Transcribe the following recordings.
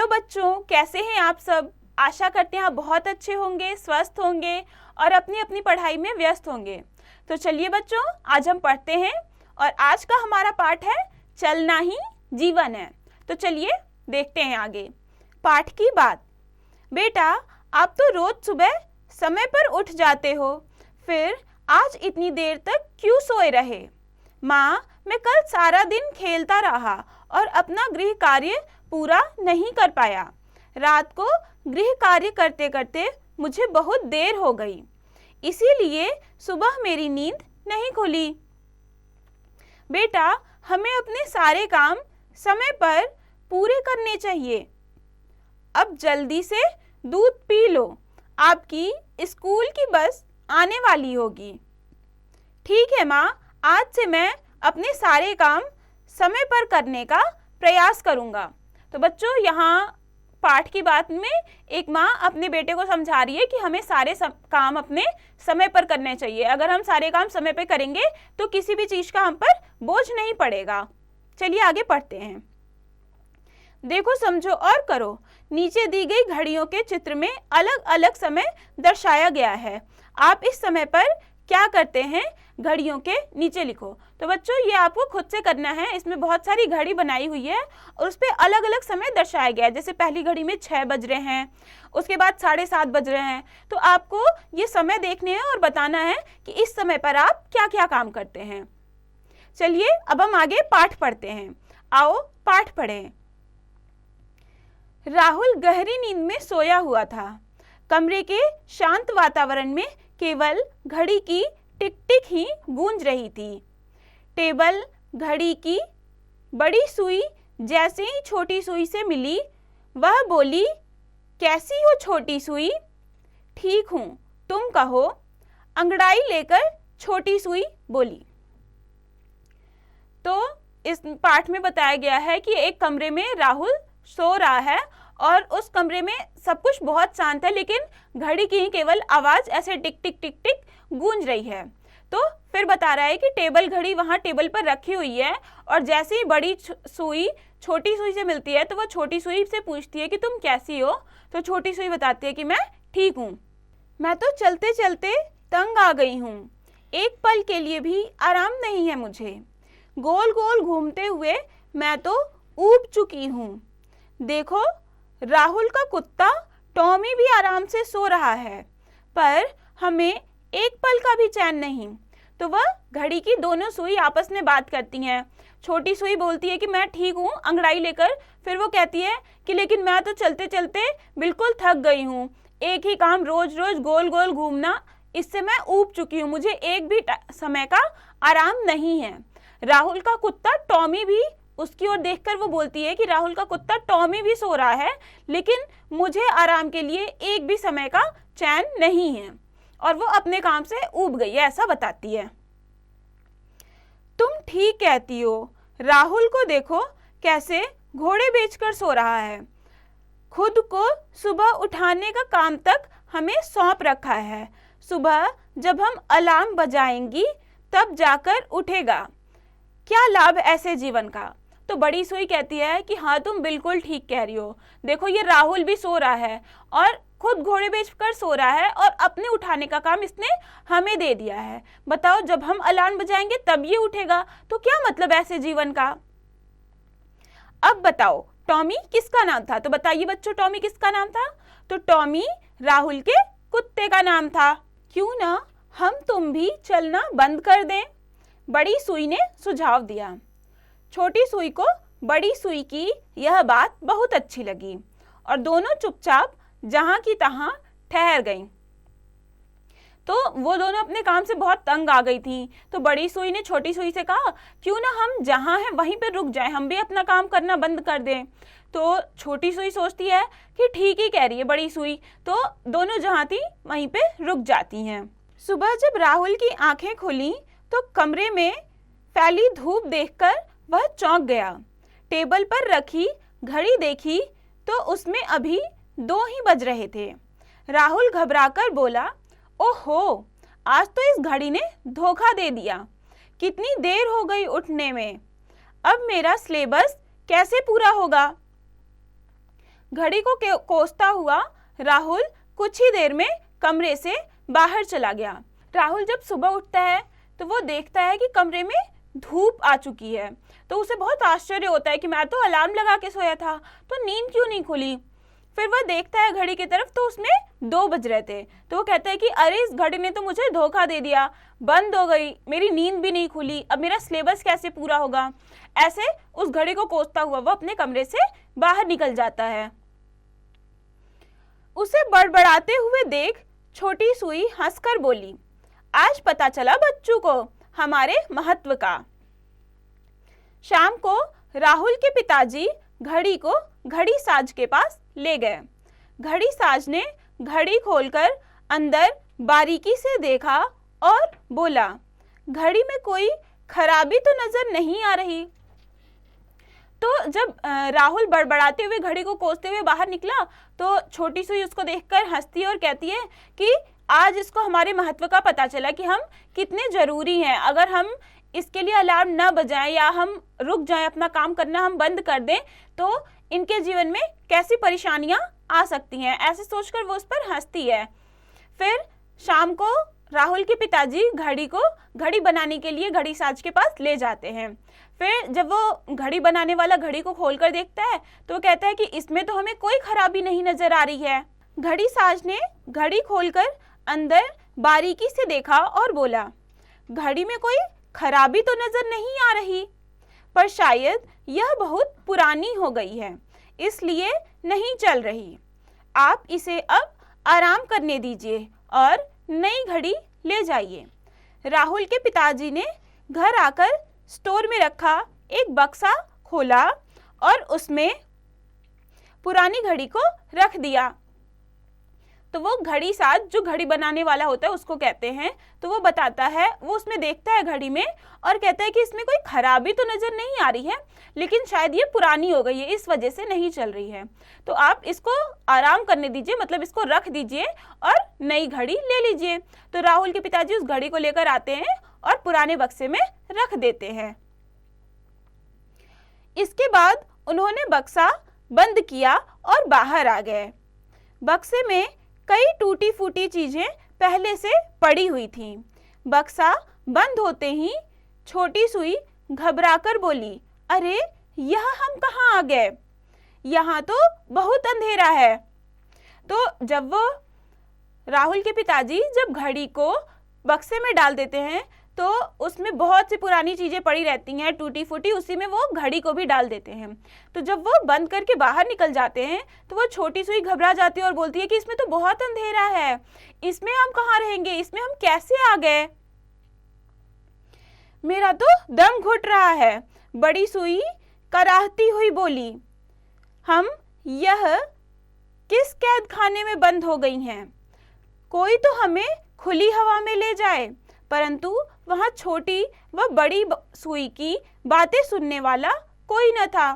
Hello बच्चों, कैसे हैं आप सब। आशा करते हैं आप बहुत अच्छे होंगे, स्वस्थ होंगे और अपनी अपनी पढ़ाई में व्यस्त होंगे। तो चलिए बच्चों, आज हम पढ़ते हैं और आज का हमारा पाठ है चलना ही जीवन है। तो चलिए देखते हैं आगे। पाठ की बात। बेटा, आप तो रोज सुबह समय पर उठ जाते हो, फिर आज इतनी देर तक क्यों सोए रहे। माँ, मैं कल सारा दिन खेलता रहा और अपना गृह कार्य पूरा नहीं कर पाया। रात को गृह कार्य करते करते मुझे बहुत देर हो गई, इसीलिए सुबह मेरी नींद नहीं खुली। बेटा, हमें अपने सारे काम समय पर पूरे करने चाहिए। अब जल्दी से दूध पी लो, आपकी स्कूल की बस आने वाली होगी। ठीक है माँ, आज से मैं अपने सारे काम समय पर करने का प्रयास करूँगा। तो बच्चों, यहाँ पाठ की बात में एक माँ अपने बेटे को समझा रही है कि हमें सारे काम अपने समय पर करने चाहिए। अगर हम सारे काम समय पर करेंगे तो किसी भी चीज़ का हम पर बोझ नहीं पड़ेगा। चलिए आगे पढ़ते हैं। देखो, समझो और करो। नीचे दी गई घड़ियों के चित्र में अलग अलग समय दर्शाया गया है। आप इस समय पर क्या करते हैं, घड़ियों के नीचे लिखो। तो बच्चों, ये आपको खुद से करना है। इसमें बहुत सारी घड़ी बनाई हुई है और उस पर अलग अलग समय दर्शाया गया है। जैसे पहली घड़ी में 6 बज रहे हैं, उसके बाद 7:30 बज रहे हैं। तो आपको ये समय देखने हैं और बताना है कि इस समय पर आप क्या क्या काम करते हैं। चलिए अब हम आगे पाठ पढ़ते हैं। आओ पाठ पढ़ें। राहुल गहरी नींद में सोया हुआ था। कमरे के शांत वातावरण में केवल घड़ी की टिक टिक ही गूंज रही थी। टेबल घड़ी की बड़ी सुई जैसे ही छोटी सुई से मिली, वह बोली, कैसी हो छोटी सुई। ठीक हूँ, तुम कहो, अंगड़ाई लेकर छोटी सुई बोली। तो इस पाठ में बताया गया है कि एक कमरे में राहुल सो रहा है और उस कमरे में सब कुछ बहुत शांत है, लेकिन घड़ी की केवल आवाज़ ऐसे टिक टिक टिक टिक गूंज रही है। तो फिर बता रहा है कि टेबल घड़ी वहाँ टेबल पर रखी हुई है और जैसे ही बड़ी सुई छोटी सुई से मिलती है तो वह छोटी सुई से पूछती है कि तुम कैसी हो। तो छोटी सुई बताती है कि मैं ठीक हूँ। मैं तो चलते चलते तंग आ गई हूँ, एक पल के लिए भी आराम नहीं है मुझे। गोल गोल घूमते हुए मैं तो ऊब चुकी हूँ। देखो, राहुल का कुत्ता टॉमी भी आराम से सो रहा है, पर हमें एक पल का भी चैन नहीं। तो वह घड़ी की दोनों सुई आपस में बात करती हैं। छोटी सुई बोलती है कि मैं ठीक हूँ, अंगड़ाई लेकर। फिर वो कहती है कि लेकिन मैं तो चलते चलते बिल्कुल थक गई हूँ। एक ही काम रोज रोज गोल गोल घूमना, इससे मैं ऊब चुकी हूँ। मुझे एक भी समय का आराम नहीं है। राहुल का कुत्ता टॉमी भी, उसकी ओर देखकर वो बोलती है कि राहुल का कुत्ता टॉमी भी सो रहा है, लेकिन मुझे आराम के लिए एक भी समय का चैन नहीं है। और वो अपने काम से ऊब गई है, ऐसा बताती है। तुम ठीक कहती हो। राहुल को देखो कैसे घोड़े बेचकर सो रहा है। खुद को सुबह उठाने का काम तक हमें सौंप रखा है। सुबह जब हम अलार्म बजाएंगी तब जाकर उठेगा। क्या लाभ ऐसे जीवन का। तो बड़ी सुई कहती है कि हाँ, तुम बिल्कुल ठीक कह रही हो। देखो, ये राहुल भी सो रहा है और खुद घोड़े बेचकर सो रहा है और अपने उठाने का काम इसने हमें दे दिया है। बताओ, जब हम अलार्म बजाएंगे तब ये उठेगा, तो क्या मतलब ऐसे जीवन का। अब बताओ, टॉमी किसका नाम था। तो बताइए बच्चों, टॉमी किसका नाम था। तो टॉमी राहुल के कुत्ते का नाम था। क्यों ना हम तुम भी चलना बंद कर दें, बड़ी सुई ने सुझाव दिया। छोटी सुई को बड़ी सुई की यह बात बहुत अच्छी लगी और दोनों चुपचाप जहां की तहां ठहर गईं। तो वो दोनों अपने काम से बहुत तंग आ गई थी। तो बड़ी सुई ने छोटी सुई से कहा, क्यों ना हम जहां हैं वहीं पे रुक जाएं, हम भी अपना काम करना बंद कर दें। तो छोटी सुई सोचती है कि ठीक ही कह रही है बड़ी सुई। तो दोनों जहां थी वहीं पे रुक जाती हैं। सुबह जब राहुल की आंखें खुली तो कमरे में फैली धूप देखकर वह चौंक गया। टेबल पर रखी घड़ी देखी तो उसमें अभी 2 ही बज रहे थे। राहुल घबराकर बोला, ओहो, आज तो इस घड़ी ने धोखा दे दिया। कितनी देर हो गई उठने में। अब मेरा सिलेबस कैसे पूरा होगा। घड़ी को कोसता हुआ राहुल कुछ ही देर में कमरे से बाहर चला गया। राहुल जब सुबह उठता है तो वो देखता है कि कमरे में धूप आ चुकी है। तो उसे बहुत आश्चर्य होता है कि मैं तो अलार्म लगा के सोया था, तो नींद क्यों नहीं खुली। फिर वह देखता है घड़ी की तरफ, तो उसमें 2 बज रहे थे। तो वो कहता है कि अरे इस घड़ी ने तो मुझे धोखा दे दिया, बंद हो गई, मेरी नींद भी नहीं खुली, अब मेरा सिलेबस कैसे पूरा होगा। ऐसे उस घड़ी को कोसता हुआ वो अपने कमरे से बाहर निकल जाता है। उसे बड़बड़ाते हुए देख छोटी सुई हंसकर बोली, आज पता चला बच्चों को हमारे महत्व का। शाम को राहुल के पिताजी घड़ी को घड़ी साज के पास ले गए। घड़ी साज ने घड़ी खोलकर अंदर बारीकी से देखा और बोला, घड़ी में कोई खराबी तो नजर नहीं आ रही। तो जब राहुल बड़बड़ाते हुए घड़ी को कोसते हुए बाहर निकला तो छोटी सुई उसको देखकर हंसती है और कहती है कि आज इसको हमारे महत्व का पता चला कि हम कितने जरूरी हैं। अगर हम इसके लिए अलार्म न बजाएं या हम रुक जाएं, अपना काम करना हम बंद कर दें, तो इनके जीवन में कैसी परेशानियां आ सकती हैं। ऐसे सोचकर वो उस पर हंसती है। फिर शाम को राहुल के पिताजी घड़ी को घड़ी बनाने के लिए घड़ी साज के पास ले जाते हैं। फिर जब वो घड़ी बनाने वाला घड़ी को खोलकर देखता है तो वो कहता है कि इसमें तो हमें कोई खराबी नहीं नजर आ रही है। घड़ी साज ने घड़ी खोलकर अंदर बारीकी से देखा और बोला, घड़ी में कोई खराबी तो नजर नहीं आ रही, पर शायद यह बहुत पुरानी हो गई है, इसलिए नहीं चल रही। आप इसे अब आराम करने दीजिए और नई घड़ी ले जाइए। राहुल के पिताजी ने घर आकर स्टोर में रखा एक बक्सा खोला और उसमें पुरानी घड़ी को रख दिया। तो वो घड़ी साज जो घड़ी बनाने वाला होता है उसको कहते हैं। तो वो बताता है, वो उसमें देखता है घड़ी में और कहता है कि इसमें कोई खराबी तो नजर नहीं आ रही है, लेकिन शायद ये पुरानी हो गई है, इस वजह से नहीं चल रही है। तो आप इसको आराम करने दीजिए, मतलब इसको रख दीजिए और नई घड़ी ले लीजिए। तो राहुल के पिताजी उस घड़ी को लेकर आते हैं और पुराने बक्से में रख देते हैं। इसके बाद उन्होंने बक्सा बंद किया और बाहर आ गए। बक्से में कई टूटी फूटी चीजें पहले से पड़ी हुई थीं। बक्सा बंद होते ही छोटी सुई घबराकर बोली, अरे यह हम कहाँ आ गए, यहाँ तो बहुत अंधेरा है। तो जब वो राहुल के पिताजी जब घड़ी को बक्से में डाल देते हैं तो उसमें बहुत सी पुरानी चीजें पड़ी रहती हैं टूटी फूटी, उसी में वो घड़ी को भी डाल देते हैं। तो जब वो बंद करके बाहर निकल जाते हैं तो वो छोटी सुई घबरा जाती है और बोलती है कि इसमें तो बहुत अंधेरा है, इसमें हम कहाँ रहेंगे, इसमें हम कैसे आ गए, मेरा तो दम घुट रहा है। बड़ी सुई कराहती हुई बोली, हम यह किस कैद खाने में बंद हो गई हैं, कोई तो हमें खुली हवा में ले जाए। परंतु वहां छोटी व बड़ी सुई की बातें सुनने वाला कोई न था।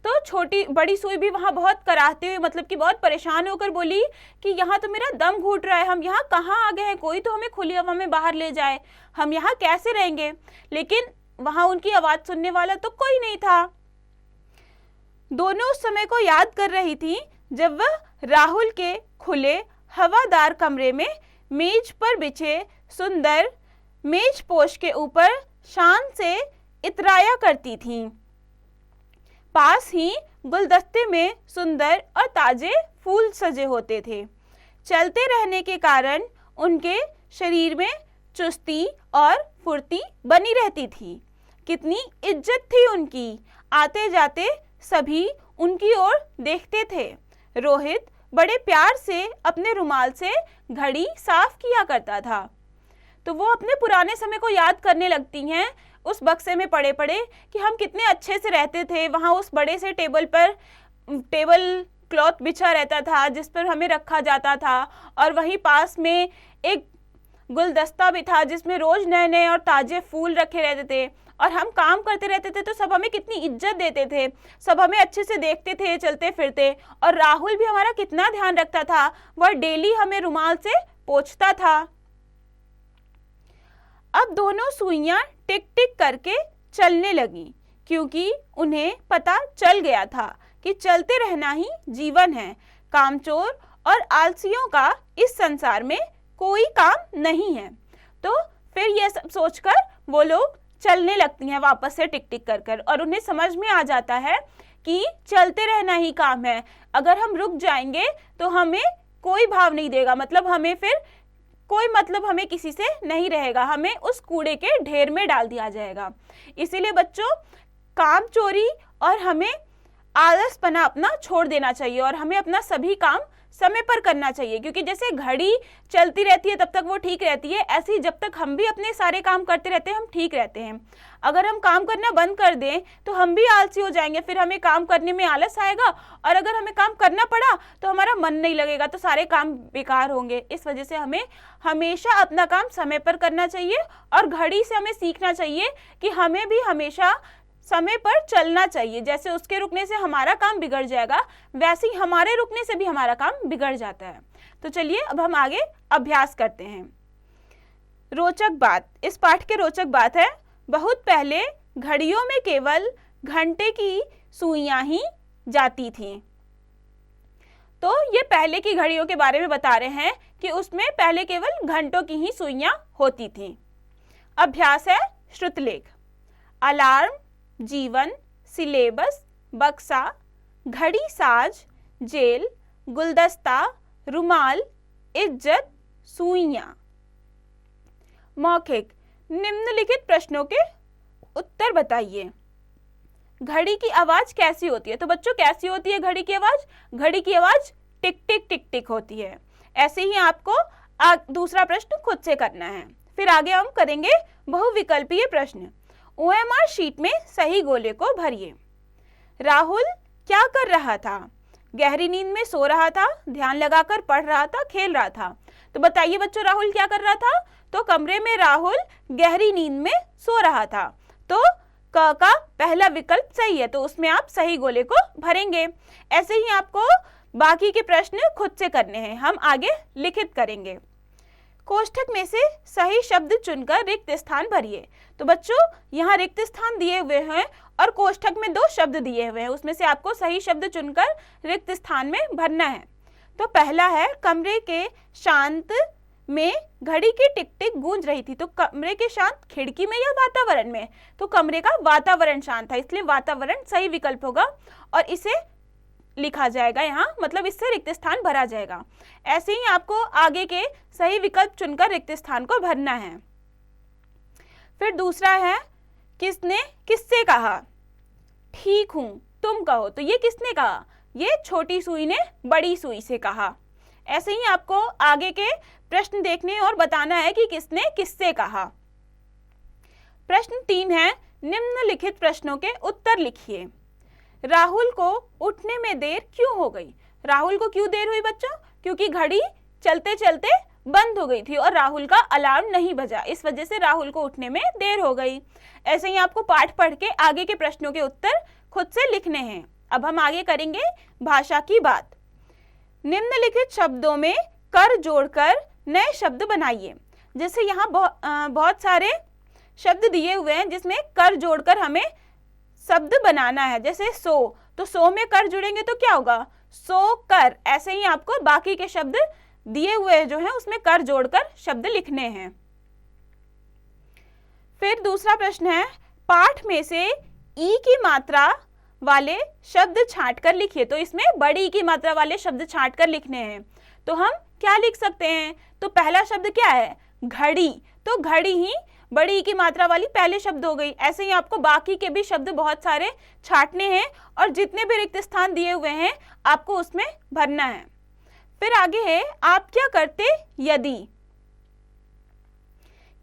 तो छोटी बड़ी सुई भी वहां बहुत कराहते हुए, मतलब कि बहुत परेशान होकर बोली कि यहाँ तो मेरा दम घुट रहा है, हम यहाँ कहाँ आ गए हैं, कोई तो हमें खुली हवा में बाहर ले जाए, हम यहाँ कैसे रहेंगे। लेकिन वहां उनकी आवाज सुनने वाला तो कोई नहीं था। दोनों उस समय को याद कर रही थी जब वह राहुल के खुले हवादार कमरे में मेज पर बिछे सुंदर मेज पोश के ऊपर शान से इतराया करती थीं। पास ही गुलदस्ते में सुंदर और ताजे फूल सजे होते थे। चलते रहने के कारण उनके शरीर में चुस्ती और फुर्ती बनी रहती थी। कितनी इज्जत थी उनकी, आते जाते सभी उनकी ओर देखते थे। रोहित बड़े प्यार से अपने रुमाल से घड़ी साफ किया करता था। तो वो अपने पुराने समय को याद करने लगती हैं उस बक्से में पड़े पड़े कि हम कितने अच्छे से रहते थे। वहाँ उस बड़े से टेबल पर टेबल क्लॉथ बिछा रहता था जिस पर हमें रखा जाता था, और वहीं पास में एक गुलदस्ता भी था जिसमें रोज नए नए और ताजे फूल रखे रहते थे, और हम काम करते रहते थे तो सब हमें कितनी इज्जत देते थे, सब हमें अच्छे से देखते थे चलते फिरते। और राहुल भी हमारा कितना ध्यान रखता था, वह डेली हमें रुमाल से पोंछता था। अब दोनों सुइयां टिक टिक करके चलने लगी, क्योंकि उन्हें पता चल गया था कि चलते रहना ही जीवन है, कामचोर और आलसियों का इस संसार में कोई काम नहीं है। तो फिर यह सब सोचकर वो लोग चलने लगती हैं वापस से टिक टिक कर कर, और उन्हें समझ में आ जाता है कि चलते रहना ही काम है। अगर हम रुक जाएंगे तो हमें कोई भाव नहीं देगा, मतलब हमें फिर कोई मतलब हमें किसी से नहीं रहेगा, हमें उस कूड़े के ढेर में डाल दिया जाएगा। इसीलिए बच्चों, काम चोरी और हमें आलसपना अपना छोड़ देना चाहिए और हमें अपना सभी काम समय पर करना चाहिए, क्योंकि जैसे घड़ी चलती रहती है तब तक वो ठीक रहती है, ऐसे ही जब तक हम भी अपने सारे काम करते रहते हैं हम ठीक रहते हैं। अगर हम काम करना बंद कर दें तो हम भी आलसी हो जाएंगे, फिर हमें काम करने में आलस आएगा, और अगर हमें काम करना पड़ा तो हमारा मन नहीं लगेगा, तो सारे काम बेकार होंगे। इस वजह से हमें हमेशा अपना काम समय पर करना चाहिए और घड़ी से हमें सीखना चाहिए कि हमें भी हमेशा समय पर चलना चाहिए। जैसे उसके रुकने से हमारा काम बिगड़ जाएगा, वैसे ही हमारे रुकने से भी हमारा काम बिगड़ जाता है। तो चलिए अब हम आगे अभ्यास करते हैं। रोचक बात, इस पाठ के रोचक बात है, बहुत पहले घड़ियों में केवल घंटे की सुइयां ही जाती थीं। तो ये पहले की घड़ियों के बारे में बता रहे हैं कि उसमें पहले केवल घंटों की ही सुइयां होती थीं। अभ्यास है श्रुतलेख। अलार्म, जीवन, सिलेबस, बक्सा, घड़ी साज, जेल, गुलदस्ता, रुमाल, इज्जत, सुइयां। मौखिक, निम्नलिखित प्रश्नों के उत्तर बताइए। घड़ी की आवाज कैसी होती है? तो बच्चों, कैसी होती है घड़ी की आवाज? घड़ी की आवाज टिक टिक टिक टिक होती है। ऐसे ही आपको दूसरा प्रश्न खुद से करना है। फिर आगे हम करेंगे बहुविकल्पीय प्रश्न। OMR शीट में सही गोले को भरिए। राहुल क्या कर रहा था? गहरी नींद में सो रहा था, ध्यान लगाकर पढ़ रहा था, खेल रहा था। तो बताइए बच्चों, राहुल क्या कर रहा था? तो कमरे में राहुल गहरी नींद में सो रहा था। तो क का पहला विकल्प सही है, तो उसमें आप सही गोले को भरेंगे। ऐसे ही आपको बाकी के प्रश्न खुद से करने हैं, हम आगे लिखित करेंगे। कोष्ठक में से सही शब्द चुनकर रिक्त स्थान भरिए। तो बच्चों, यहाँ रिक्त स्थान दिए हुए हैं और कोष्ठक में 2 शब्द दिए हुए हैं, उसमें से आपको सही शब्द चुनकर रिक्त स्थान में भरना है। तो पहला है, कमरे के शांत में घड़ी की टिक टिक गूंज रही थी। तो कमरे के शांत, खिड़की में या वातावरण में? तो कमरे का वातावरण शांत था, इसलिए वातावरण सही विकल्प होगा और इसे लिखा जाएगा यहाँ, मतलब इससे रिक्त स्थान भरा जाएगा। ऐसे ही आपको आगे के सही विकल्प चुनकर रिक्त स्थान को भरना है। फिर दूसरा है, किसने किससे कहा? ठीक हूं, तुम कहो। तो ये किसने कहा? ये छोटी सुई ने बड़ी सुई से कहा। ऐसे ही आपको आगे के प्रश्न देखने और बताना है कि किसने किससे कहा। प्रश्न 3 है, निम्नलिखित प्रश्नों के उत्तर लिखिए। राहुल को उठने में देर क्यों हो गई? राहुल को क्यों देर हुई बच्चों? क्योंकि घड़ी चलते चलते बंद हो गई थी और राहुल का अलार्म नहीं बजा, इस वजह से राहुल को उठने में देर हो गई। ऐसे ही आपको पाठ पढ़ के आगे के प्रश्नों के उत्तर खुद से लिखने हैं। अब हम आगे करेंगे भाषा की बात। निम्नलिखित शब्दों में कर जोड़कर नए शब्द बनाइए। जैसे यहाँ बहुत सारे शब्द दिए हुए हैं जिसमें कर जोड़कर हमें शब्द बनाना है। जैसे सो, तो सो में कर जुड़ेंगे तो क्या होगा? सो कर। ऐसे ही आपको बाकी के शब्द दिए हुए जो हैं उसमें कर जोड़कर शब्द लिखने हैं। फिर दूसरा प्रश्न है, पाठ में से ई की मात्रा वाले शब्द छांटकर लिखिए। तो इसमें बड़ी की मात्रा वाले शब्द छांटकर लिखने हैं। तो हम क्या लिख सकते हैं? तो पहला शब्द क्या है? घड़ी। तो घड़ी ही बड़ी की मात्रा वाली पहले शब्द हो गई। ऐसे ही आपको बाकी के भी शब्द बहुत सारे छांटने हैं और जितने भी रिक्त स्थान दिए हुए हैं आपको उसमें भरना है। फिर आगे है, आप क्या करते यदि?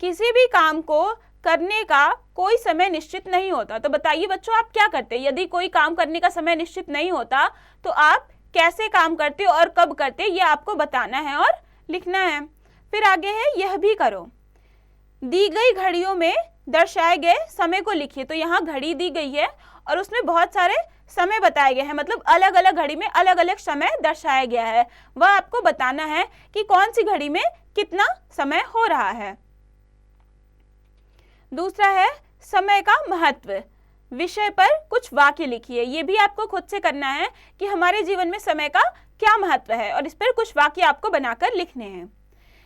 किसी भी काम को करने का कोई समय निश्चित नहीं होता। तो बताइए बच्चों, आप क्या करते? यदि कोई काम करने का समय निश्चित नहीं होता तो आप कैसे काम करते और कब करते, ये आपको बताना है और लिखना है। फिर आगे है, यह भी करो। दी गई घड़ियों में दर्शाए गए समय को लिखिए। तो यहाँ घड़ी दी गई है और उसमें बहुत सारे समय बताए गए हैं, मतलब अलग अलग घड़ी में अलग अलग समय दर्शाया गया है। वह आपको बताना है कि कौन सी घड़ी में कितना समय हो रहा है। दूसरा है, समय का महत्व। विषय पर कुछ वाक्य लिखिए। ये भी आपको खुद से करना है कि हमारे जीवन में समय का क्या महत्व है, और इस पर कुछ वाक्य आपको बनाकर लिखने हैं।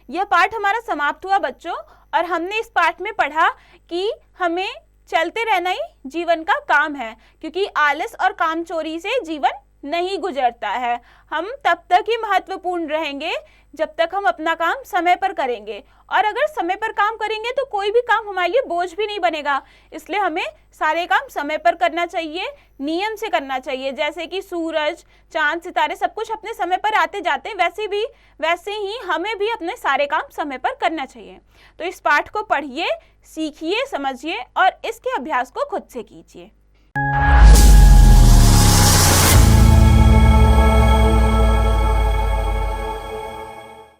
यह पाठ हमारा समाप्त हुआ बच्चों, और हमने इस पाठ में पढ़ा कि हमें चलते रहना ही जीवन का काम है, क्योंकि आलस और कामचोरी से जीवन नहीं गुजरता है। हम तब तक ही महत्वपूर्ण रहेंगे जब तक हम अपना काम समय पर करेंगे, और अगर समय पर काम करेंगे तो कोई भी काम हमारे लिए बोझ भी नहीं बनेगा। इसलिए हमें सारे काम समय पर करना चाहिए, नियम से करना चाहिए। जैसे कि सूरज, चांद, सितारे सब कुछ अपने समय पर आते जाते हैं, वैसे ही हमें भी अपने सारे काम समय पर करना चाहिए। तो इस पाठ को पढ़िए, सीखिए, समझिए और इसके अभ्यास को खुद से कीजिए।